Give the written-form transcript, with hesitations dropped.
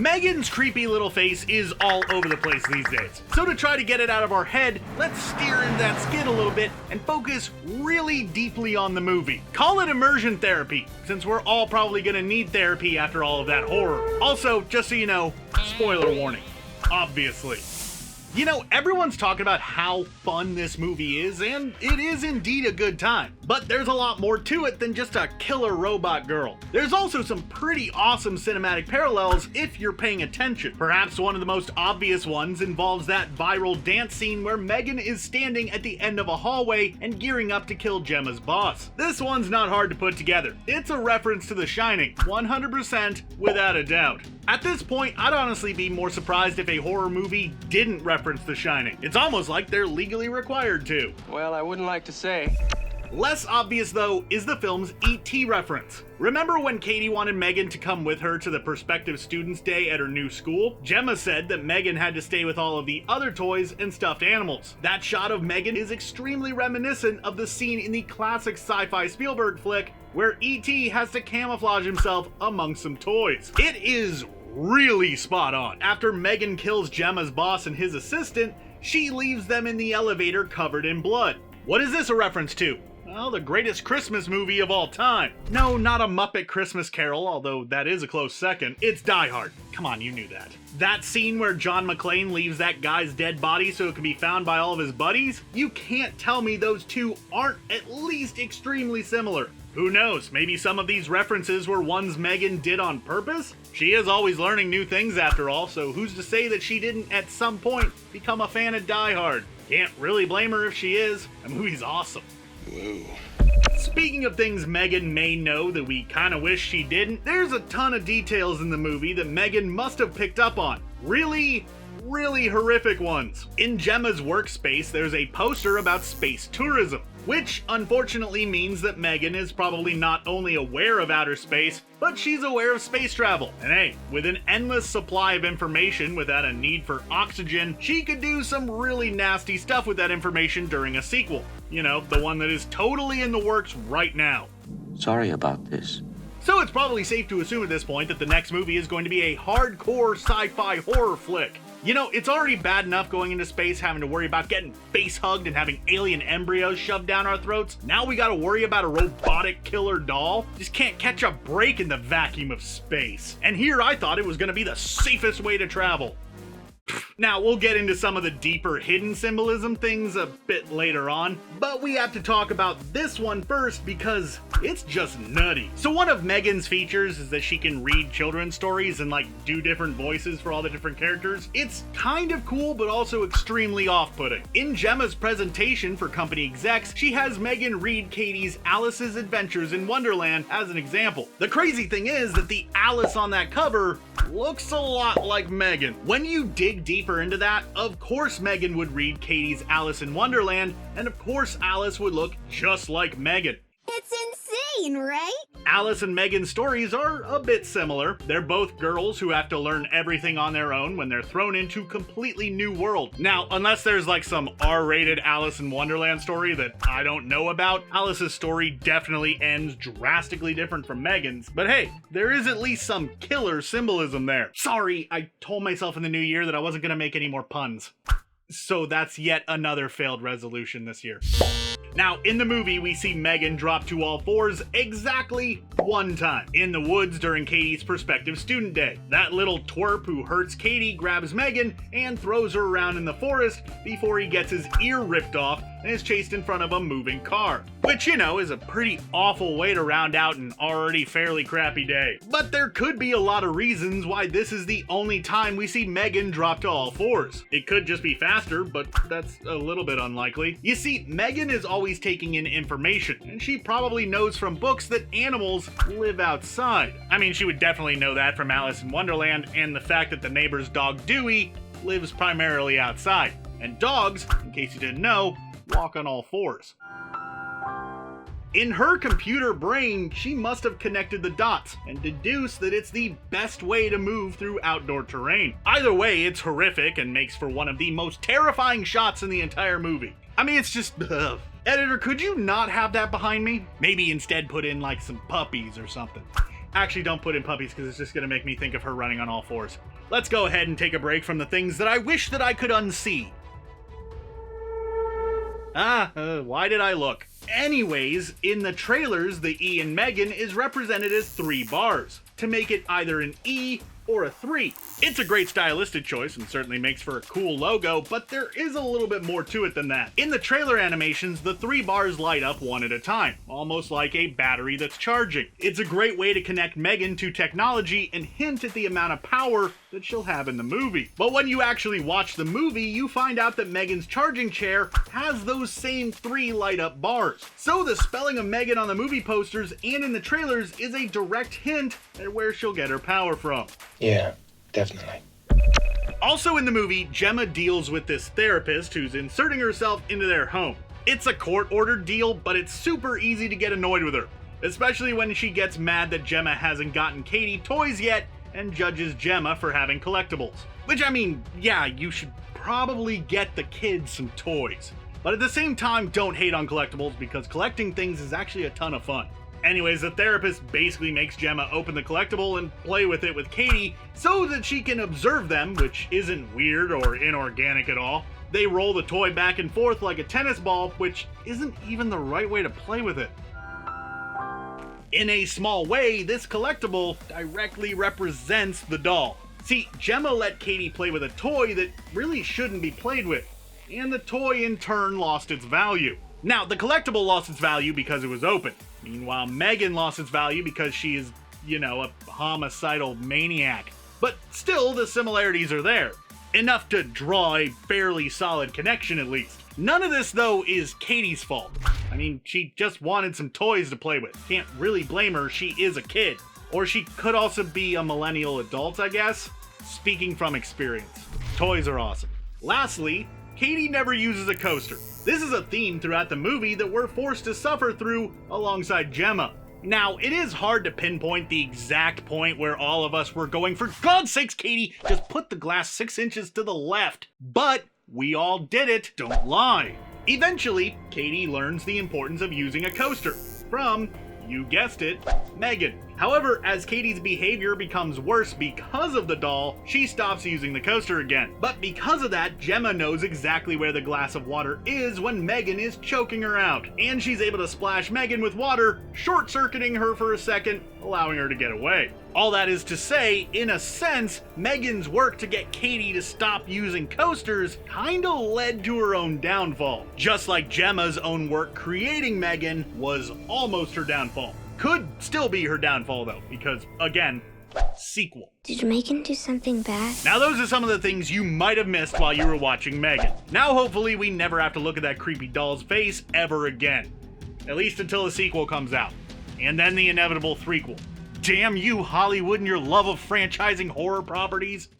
M3GAN's creepy little face is all over the place these days. So to try to get it out of our head, let's steer in that skin a little bit and focus really deeply on the movie. Call it immersion therapy, since we're all probably gonna need therapy after all of that horror. Also, just so you know, spoiler warning, obviously. You know, everyone's talking about how fun this movie is, and it is indeed a good time. But there's a lot more to it than just a killer robot girl. There's also some pretty awesome cinematic parallels if you're paying attention. Perhaps one of the most obvious ones involves that viral dance scene where M3GAN is standing at the end of a hallway and gearing up to kill Gemma's boss. This one's not hard to put together. It's a reference to The Shining, 100% without a doubt. At this point, I'd honestly be more surprised if a horror movie didn't reference The Shining. It's almost like they're legally required to. Well, I wouldn't like to say. Less obvious, though, is the film's E.T. reference. Remember when Cady wanted M3GAN to come with her to the prospective students' day at her new school? Gemma said that M3GAN had to stay with all of the other toys and stuffed animals. That shot of M3GAN is extremely reminiscent of the scene in the classic sci-fi Spielberg flick where E.T. has to camouflage himself among some toys. It is really spot on. After M3GAN kills Gemma's boss and his assistant, she leaves them in the elevator covered in blood. What is this a reference to? Well, the greatest Christmas movie of all time. No, not A Muppet Christmas Carol, although that is a close second. It's Die Hard. Come on, you knew that. That scene where John McClane leaves that guy's dead body so it can be found by all of his buddies? You can't tell me those two aren't at least extremely similar. Who knows, maybe some of these references were ones M3GAN did on purpose? She is always learning new things after all, so who's to say that she didn't at some point become a fan of Die Hard? Can't really blame her if she is. The movie's awesome. Whoa. Speaking of things M3GAN may know that we kinda wish she didn't, there's a ton of details in the movie that M3GAN must have picked up on. Really horrific ones. In Gemma's workspace, there's a poster about space tourism, which unfortunately means that M3GAN is probably not only aware of outer space, but she's aware of space travel. And hey, with an endless supply of information without a need for oxygen, she could do some really nasty stuff with that information during a sequel. You know, the one that is totally in the works right now. Sorry about this. So it's probably safe to assume at this point that the next movie is going to be a hardcore sci-fi horror flick. You know, it's already bad enough going into space having to worry about getting face hugged and having alien embryos shoved down our throats. Now we gotta worry about a robotic killer doll? Just can't catch a break in the vacuum of space. And here I thought it was gonna be the safest way to travel. Now, we'll get into some of the deeper hidden symbolism things a bit later on, but we have to talk about this one first because it's just nutty. So one of M3GAN's features is that she can read children's stories and like do different voices for all the different characters. It's kind of cool, but also extremely off-putting. In Gemma's presentation for company execs, she has M3GAN read Cady's Alice's Adventures in Wonderland as an example. The crazy thing is that the Alice on that cover looks a lot like M3GAN. When you dig deeper into that, of course M3GAN would read Cady's Alice in Wonderland, and of course Alice would look just like M3GAN. It's insane, right? Alice and M3GAN's stories are a bit similar. They're both girls who have to learn everything on their own when they're thrown into a completely new world. Now, unless there's like some R-rated Alice in Wonderland story that I don't know about, Alice's story definitely ends drastically different from M3GAN's. But hey, there is at least some killer symbolism there. Sorry, I told myself in the new year that I wasn't gonna make any more puns. So that's yet another failed resolution this year. Now, in the movie, we see M3GAN drop to all fours exactly one time, in the woods during Cady's prospective student day. That little twerp who hurts Cady grabs M3GAN and throws her around in the forest before he gets his ear ripped off and is chased in front of a moving car. Which, you know, is a pretty awful way to round out an already fairly crappy day. But there could be a lot of reasons why this is the only time we see M3GAN drop to all fours. It could just be faster, but that's a little bit unlikely. You see, M3GAN is always taking in information, and she probably knows from books that animals live outside. I mean, she would definitely know that from Alice in Wonderland and the fact that the neighbor's dog Dewey lives primarily outside. And dogs, in case you didn't know, walk on all fours. In her computer brain, she must have connected the dots and deduced that it's the best way to move through outdoor terrain. Either way, it's horrific and makes for one of the most terrifying shots in the entire movie. I mean, it's just, ugh. Editor, could you not have that behind me? Maybe instead put in like some puppies or something. Actually, don't put in puppies because it's just going to make me think of her running on all fours. Let's go ahead and take a break from the things that I wish that I could unsee. Why did I look? Anyways, in the trailers, the E in M3GAN is represented as 3 bars, to make it either an E or a 3. It's a great stylistic choice and certainly makes for a cool logo, but there is a little bit more to it than that. In the trailer animations, the 3 bars light up one at a time, almost like a battery that's charging. It's a great way to connect M3GAN to technology and hint at the amount of power that she'll have in the movie. But when you actually watch the movie, you find out that M3GAN's charging chair has those same 3 light up bars. So the spelling of M3GAN on the movie posters and in the trailers is a direct hint at where she'll get her power from. Yeah, definitely. Also in the movie, Gemma deals with this therapist who's inserting herself into their home. It's a court-ordered deal, but it's super easy to get annoyed with her, especially when she gets mad that Gemma hasn't gotten Cady toys yet and judges Gemma for having collectibles. Which, I mean, yeah, you should probably get the kids some toys. But at the same time, don't hate on collectibles because collecting things is actually a ton of fun. Anyways, the therapist basically makes Gemma open the collectible and play with it with Cady so that she can observe them, which isn't weird or inorganic at all. They roll the toy back and forth like a tennis ball, which isn't even the right way to play with it. In a small way, this collectible directly represents the doll. See, Gemma let Cady play with a toy that really shouldn't be played with, and the toy in turn lost its value. Now, the collectible lost its value because it was open. Meanwhile, M3GAN lost its value because she is, a homicidal maniac. But still, the similarities are there. Enough to draw a fairly solid connection, at least. None of this, though, is Cady's fault. I mean, she just wanted some toys to play with. Can't really blame her, she is a kid. Or she could also be a millennial adult, I guess. Speaking from experience. Toys are awesome. Lastly, Cady never uses a coaster. This is a theme throughout the movie that we're forced to suffer through alongside Gemma. Now, it is hard to pinpoint the exact point where all of us were going, for God's sakes, Cady, just put the glass 6 inches to the left. But we all did it, don't lie. Eventually, Cady learns the importance of using a coaster from, you guessed it, M3GAN. However, as Cady's behavior becomes worse because of the doll, she stops using the coaster again. But because of that, Gemma knows exactly where the glass of water is when M3GAN is choking her out. And she's able to splash M3GAN with water, short-circuiting her for a second, allowing her to get away. All that is to say, in a sense, M3GAN's work to get Cady to stop using coasters kinda led to her own downfall. Just like Gemma's own work creating M3GAN was almost her downfall. Could still be her downfall though, because again, sequel. Did M3GAN do something bad? Now those are some of the things you might have missed while you were watching M3GAN. Now hopefully we never have to look at that creepy doll's face ever again. At least until the sequel comes out. And then the inevitable threequel. Damn you, Hollywood, and your love of franchising horror properties.